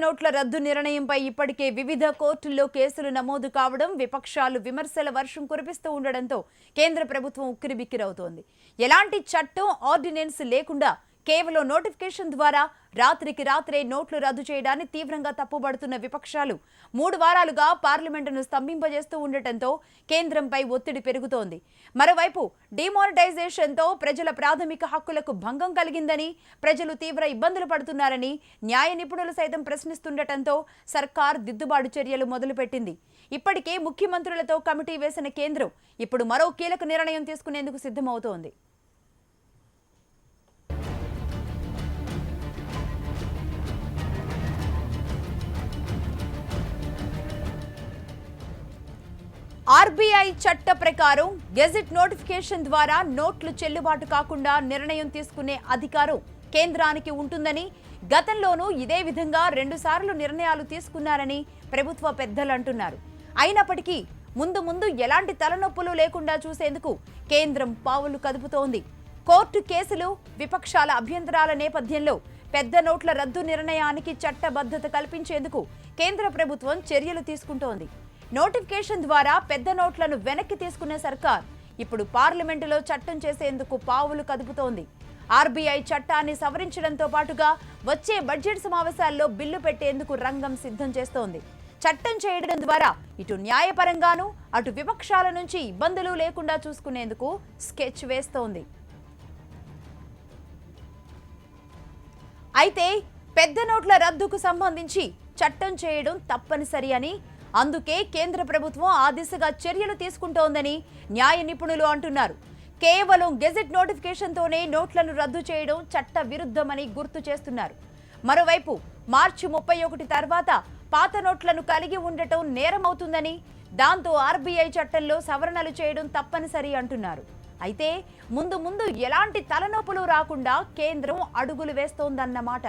నోట్ల రద్దు నిర్ణయంపై ఇప్పటికే వివిధ కోర్టుల్లో కేసులు నమోదు కావడం, విపక్షాలు విమర్శల వర్షం కురిపిస్తూ ఉండడంతో కేంద్ర ప్రభుత్వం ఉక్కిరిబిక్కిరవుతోంది. ఎలాంటి చట్టం, ఆర్డినెన్స్ లేకుండా కేవలం నోటిఫికేషన్ ద్వారా రాత్రికి రాత్రే నోట్లు రద్దు చేయడాన్ని తీవ్రంగా తప్పుబడుతున్న విపక్షాలు 3 వారాలుగా పార్లమెంటును స్తంభింపజేస్తూ ఉండటంతో కేంద్రంపై ఒత్తిడి పెరుగుతోంది. మరోవైపు డిమానిటైజేషన్తో ప్రజల ప్రాథమిక హక్కులకు భంగం కలిగిందని, ప్రజలు తీవ్ర ఇబ్బందులు పడుతున్నారని న్యాయ నిపుణులు సైతం ప్రశ్నిస్తుండటంతో సర్కార్ దిద్దుబాటు చర్యలు మొదలుపెట్టింది. ఇప్పటికే ముఖ్యమంత్రులతో కమిటీ వేసిన కేంద్రం ఇప్పుడు మరో కీలక నిర్ణయం తీసుకునేందుకు సిద్ధమవుతోంది. ఆర్బీఐ చట్ట ప్రకారం గెజెట్ నోటిఫికేషన్ ద్వారా నోట్లు చెల్లుబాటు కాకుండా నిర్ణయం తీసుకునే అధికారం కేంద్రానికి ఉంటుందని, గతంలోనూ ఇదే విధంగా 2 సార్లు నిర్ణయాలు తీసుకున్నారని ప్రభుత్వ పెద్దలు అంటున్నారు. అయినప్పటికీ ముందు ఎలాంటి తలనొప్పులు లేకుండా చూసేందుకు కేంద్రం పావులు కదుపుతోంది. కోర్టు కేసులు, విపక్షాల అభ్యంతరాల నేపథ్యంలో పెద్ద నోట్ల రద్దు నిర్ణయానికి చట్టబద్ధత కల్పించేందుకు కేంద్ర ప్రభుత్వం చర్యలు తీసుకుంటోంది. నోటిఫికేషన్ ద్వారా పెద్ద నోట్లను వెనక్కి తీసుకునే సర్కార్ ఇప్పుడు పార్లమెంటులో చట్టం చేసేందుకు పావులు కదుపుతోంది. ఆర్బీఐ చట్టాన్ని సవరించడంతో పాటుగా వచ్చే బడ్జెట్ సమావేశాల్లో బిల్లు పెట్టేందుకు రంగం సిద్ధం చేస్తోంది. చట్టం చేయడం ద్వారా ఇటు న్యాయపరంగానూ అటు విపక్షాల నుంచి ఇబ్బందులు లేకుండా చూసుకునేందుకు స్కెచ్ వేస్తోంది. అయితే పెద్ద నోట్ల రద్దుకు సంబంధించి చట్టం చేయడం తప్పనిసరి అని, అందుకే కేంద్ర ప్రభుత్వం ఆ దిశగా చర్యలు తీసుకుంటోందని న్యాయ నిపుణులు అంటున్నారు. కేవలం గెజెట్ నోటిఫికేషన్తోనే నోట్లను రద్దు చేయడం చట్ట విరుద్ధమని గుర్తు చేస్తున్నారు. మరోవైపు మార్చి 31 తర్వాత పాత నోట్లను కలిగి ఉండటం నేరమవుతుందని, దాంతో ఆర్బీఐ చట్టంలో సవరణలు చేయడం తప్పనిసరి అంటున్నారు. అయితే ముందు ఎలాంటి తలనొప్పులు రాకుండా కేంద్రం అడుగులు వేస్తోందన్నమాట.